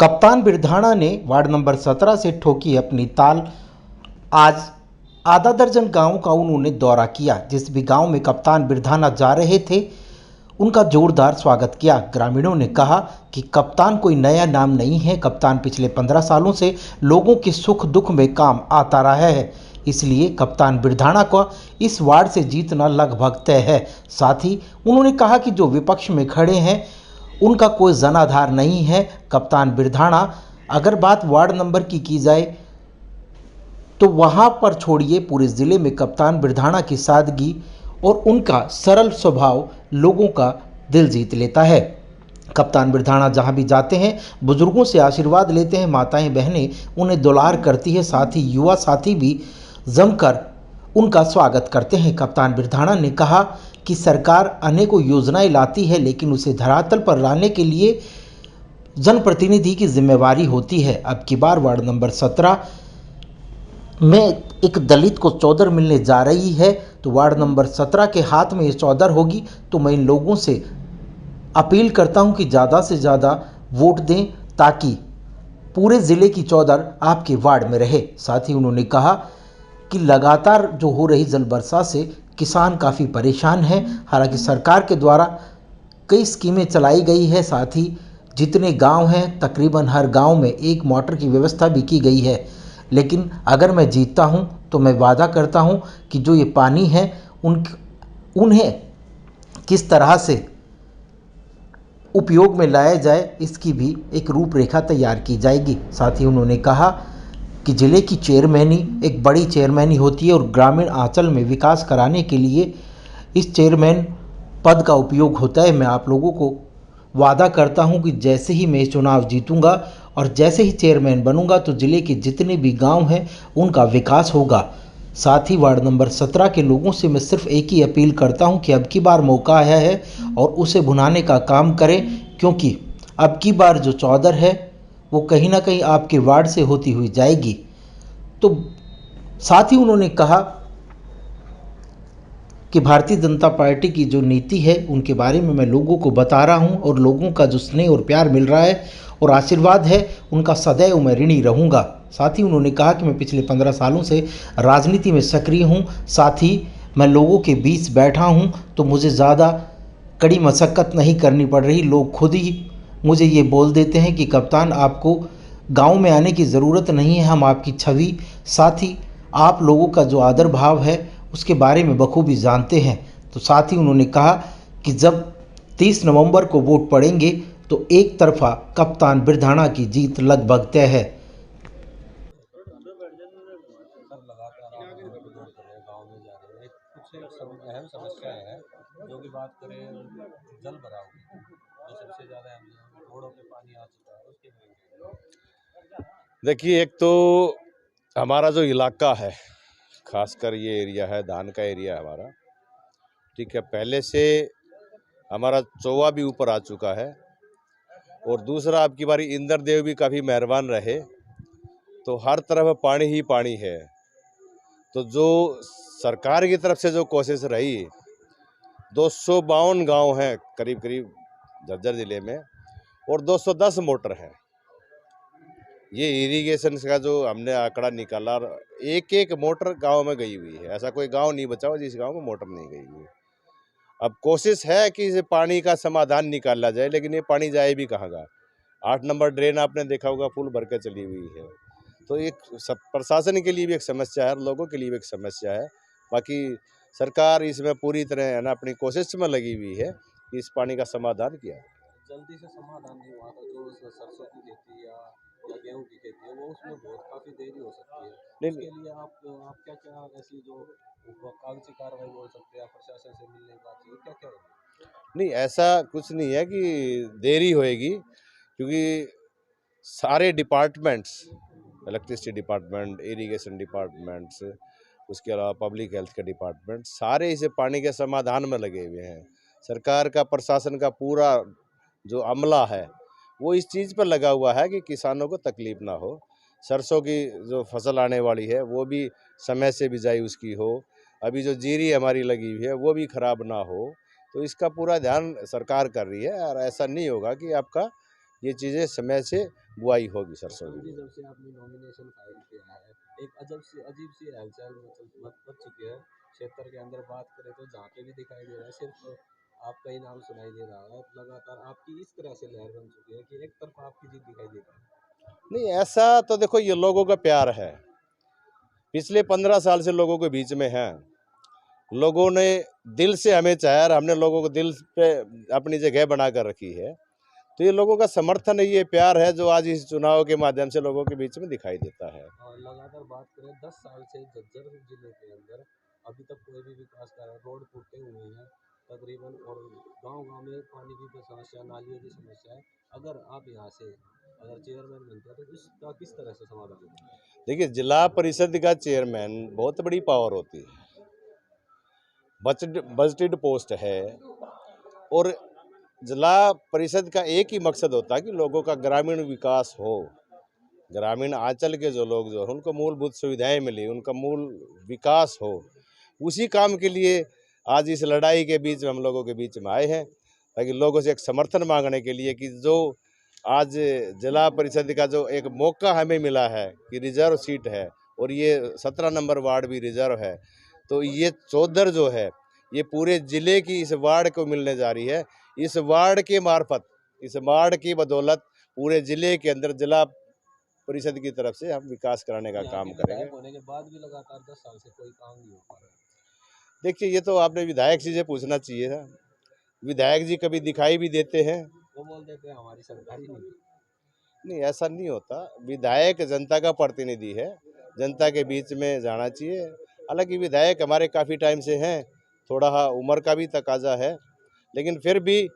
कप्तान बिरधाणा ने ward number 17 से ठोकी अपनी ताल। आज आधा दर्जन गांवों का उन्होंने दौरा किया। जिस भी गांव में कप्तान बिरधाणा जा रहे थे, उनका जोरदार स्वागत किया। ग्रामीणों ने कहा कि कप्तान कोई नया नाम नहीं है। कप्तान पिछले 15 सालों से लोगों के सुख दुख में काम आता रहा है, इसलिए कप्तान बिरधाणा को इस वार्ड से जीतना लगभग तय है। साथ ही उन्होंने कहा कि जो विपक्ष में खड़े हैं, उनका कोई जनाधार नहीं है। कप्तान बिरधाणा, अगर बात वार्ड नंबर की जाए तो वहां पर छोड़िए, पूरे ज़िले में कप्तान बिरधाणा की सादगी और उनका सरल स्वभाव लोगों का दिल जीत लेता है। कप्तान बिरधाणा जहां भी जाते हैं, बुजुर्गों से आशीर्वाद लेते हैं। माताएं बहनें उन्हें दुलार करती है। साथ ही युवा साथी भी जमकर उनका स्वागत करते हैं। कप्तान बिरधाणा ने कहा कि सरकार अनेकों योजनाएं लाती है, लेकिन उसे धरातल पर लाने के लिए जनप्रतिनिधि की जिम्मेवारी होती है। अब की बार वार्ड नंबर 17 में एक दलित को चौधर मिलने जा रही है, तो वार्ड नंबर 17 के हाथ में ये चौधर होगी। तो मैं इन लोगों से अपील करता हूं कि ज़्यादा से ज़्यादा वोट दें, ताकि पूरे ज़िले की चौधर आपके वार्ड में रहे। साथ ही उन्होंने कहा कि लगातार जो हो रही जल वर्षा से किसान काफ़ी परेशान हैं। हालांकि सरकार के द्वारा कई स्कीमें चलाई गई है। साथ ही जितने गांव हैं, तकरीबन हर गांव में एक मोटर की व्यवस्था भी की गई है। लेकिन अगर मैं जीतता हूं तो मैं वादा करता हूं कि जो ये पानी है उन्हें किस तरह से उपयोग में लाया जाए, इसकी भी एक रूपरेखा तैयार की जाएगी। साथ ही उन्होंने कहा कि ज़िले की चेयरमैनी एक बड़ी चेयरमैनी होती है और ग्रामीण आंचल में विकास कराने के लिए इस चेयरमैन पद का उपयोग होता है। मैं आप लोगों को वादा करता हूं कि जैसे ही मैं चुनाव जीतूंगा और जैसे ही चेयरमैन बनूंगा, तो ज़िले के जितने भी गांव हैं उनका विकास होगा। साथ ही वार्ड नंबर 17 के लोगों से मैं सिर्फ एक ही अपील करता हूं कि अब की बार मौका आया है और उसे भुनाने का काम करें, क्योंकि अब की बार जो चौधर है वो कहीं ना कहीं आपके वार्ड से होती हुई जाएगी। तो साथ ही उन्होंने कहा कि भारतीय जनता पार्टी की जो नीति है उनके बारे में मैं लोगों को बता रहा हूं, और लोगों का जो स्नेह और प्यार मिल रहा है और आशीर्वाद है, उनका सदैव मैं ऋणी रहूंगा। साथ ही उन्होंने कहा कि मैं पिछले 15 सालों से राजनीति में सक्रिय हूं। साथ ही मैं लोगों के बीच बैठा हूं, तो मुझे ज़्यादा कड़ी मशक्क़त नहीं करनी पड़ रही। लोग खुद ही मुझे ये बोल देते हैं कि कप्तान, आपको गांव में आने की ज़रूरत नहीं है, हम आपकी छवि, साथ ही आप लोगों का जो आदर भाव है उसके बारे में बखूबी जानते हैं। तो साथ ही उन्होंने कहा कि जब 30 नवंबर को वोट पड़ेंगे तो एक तरफा कप्तान बिरधाणा की जीत लगभग तय है। सर लगातार आप लोगों को दौड़ कर रहे हैं, गाँव में जा रहे हैं। कुछ अहम समस्याएं हैं, जो कि बात करें जल भराव की, जो सबसे ज़्यादा हम रोडों पे पानी आ चुका है, उसके लिए देखिए, एक तो हमारा जो इलाका है, खासकर ये एरिया है, धान का एरिया है हमारा, ठीक है। पहले से हमारा चौवा भी ऊपर आ चुका है, और दूसरा अब की बारी इंद्र देव भी काफ़ी मेहरबान रहे, तो हर तरफ पानी ही पानी है। तो जो सरकार की तरफ से जो कोशिश रही, 252 गांव हैं करीब करीब झज्जर ज़िले में, और 210 मोटर हैं। ये इरिगेशन का जो हमने आंकड़ा निकाला, एक एक मोटर गांव में गई हुई है। ऐसा कोई गांव नहीं बचा हुआ जिस गांव में मोटर नहीं गई हुई। अब कोशिश है कि इसे पानी का समाधान निकाला जाए, लेकिन ये पानी जाए भी कहाँ का। 8 नंबर ड्रेन आपने देखा होगा, फुल भर के चली हुई है। तो एक प्रशासन के लिए भी एक समस्या है, लोगों के लिए भी एक समस्या है। बाकी सरकार इसमें पूरी तरह है ना अपनी कोशिश में लगी हुई है कि इस पानी का समाधान किया। जल्दी से समाधान नहीं हुआ तो जो सरसों की खेती या गेहूँ की खेती है, वो उसमें बहुत काफ़ी देरी हो सकती है। नहीं उसके लिए आप क्या क्या ऐसी जो कागजी कार्रवाई बोल सकते हैं, प्रशासन से मिलने की बात है, क्या क्या होगी? नहीं, ऐसा कुछ नहीं है कि देरी होएगी, क्योंकि सारे departments, electricity department, irrigation departments, उसके अलावा पब्लिक हेल्थ के डिपार्टमेंट, सारे इसे पानी के समाधान में लगे हुए हैं। सरकार का, प्रशासन का पूरा जो अमला है वो इस चीज़ पर लगा हुआ है कि किसानों को तकलीफ ना हो। सरसों की जो फसल आने वाली है वो भी समय से बिजाई उसकी हो। अभी जो जीरी हमारी लगी हुई है वो भी खराब ना हो। तो इसका पूरा ध्यान सरकार कर रही है, और ऐसा नहीं होगा कि आपका ये चीज़ें समय से बुआई होगी सरसों जी, की। जब से आपने नॉमिनेशन फाइल किया है, एक अजीब सी हलचल मच मच चुकी है क्षेत्र के अंदर। बात करें तो जहाँ पे भी दिखाई दे रहा है सिर्फ आपका ही नाम सुनाई दे रहा है। लगातार आपकी इस तरह से लहर बन चुकी है कि एक तरफा आपकी जीत दिखाई दे रही है। नहीं, ऐसा तो देखो, ये लोगों का प्यार है, पिछले 15 साल से लोगों के बीच में हैं। लोगों ने दिल से हमें चाहा और हमने लोगों को दिल पे अपनी जगह बना कर रखी है। तो ये लोगों का समर्थन है, ये प्यार है जो आज इस चुनाव के माध्यम से लोगों के बीच में दिखाई देता है। और लगातार बात करें 10 साल से झज्जर जिले के अंदर अभी तक कोई भी विकास का रोड टूटे हुए हैं तकरीबन, और गांव-गांव में पानी की समस्या, नालियों की समस्या है। अगर आप यहाँ से अगर चेयरमैन बनते हैं तो इसका किस तरह से समाधान होगा? देखिए, जिला परिषद का चेयरमैन बहुत बड़ी पावर होती है, बजटेड पोस्ट है, और जिला परिषद का एक ही मकसद होता है कि लोगों का ग्रामीण विकास हो, ग्रामीण आंचल के जो लोग जो हैं उनको मूलभूत सुविधाएं मिली, उनका मूल विकास हो। उसी काम के लिए आज इस लड़ाई के बीच में हम लोगों के बीच में आए हैं, ताकि लोगों से एक समर्थन मांगने के लिए कि जो आज जिला परिषद का जो एक मौका हमें मिला है कि रिजर्व सीट है, और ये 17 नंबर वार्ड भी रिजर्व है, तो ये चौधर जो है ये पूरे जिले की इस वार्ड को मिलने जा रही है। इस वार्ड के मार्फत, इस वार्ड की बदौलत पूरे जिले के अंदर जिला परिषद की तरफ से हम विकास कराने का काम करेंगे। विधायक होने के बाद भी लगातार 10 साल से कोई काम नहीं हो पा रहा है। देखिए, ये तो आपने विधायक जी से पूछना चाहिए था। विधायक जी कभी दिखाई भी देते हैं। वो बोल देते हैं हमारी सरकार ही नहीं है। नहीं, ऐसा नहीं होता। विधायक जनता का प्रतिनिधि है, जनता के बीच में जाना चाहिए। हालांकि विधायक हमारे काफ़ी टाइम से हैं, थोड़ा उम्र का भी तकाजा है, लेकिन फिर भी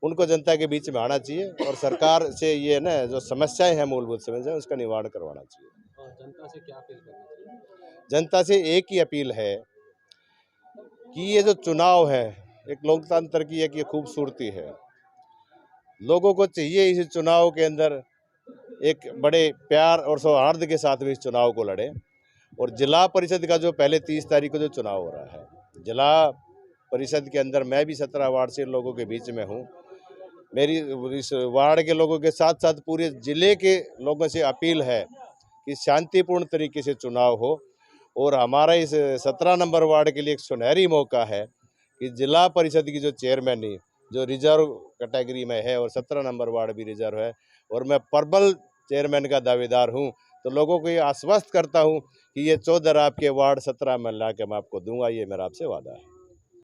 उनको जनता के बीच में आना चाहिए और सरकार से ये ना जो समस्याएं हैं, मूलभूत समस्याएं, उसका निवारण करवाना चाहिए। और जनता से क्या अपील करना चाहिए? जनता से एक ही अपील है कि ये जो चुनाव है, एक लोकतंत्र की एक ये खूबसूरती है। लोगों को चाहिए इस चुनाव के अंदर एक बड़े प्यार और सौहार्द के साथ में इस चुनाव को लड़े। और जिला परिषद का जो पहले 30 तारीख को जो चुनाव हो रहा है, जिला परिषद के अंदर मैं भी 17 वार्ड से लोगों के बीच में हूँ। मेरी इस वार्ड के लोगों के साथ साथ पूरे जिले के लोगों से अपील है कि शांतिपूर्ण तरीके से चुनाव हो, और हमारा इस 17 नंबर वार्ड के लिए एक सुनहरी मौका है कि जिला परिषद की जो चेयरमैनी जो रिजर्व कैटेगरी में है, और 17 नंबर वार्ड भी रिजर्व है, और मैं प्रबल चेयरमैन का दावेदार हूं, तो लोगों को ये आश्वस्त करता हूं कि ये 14 आपके वार्ड 17 में ला के मैं आपको दूंगा, ये मेरा आपसे वादा है।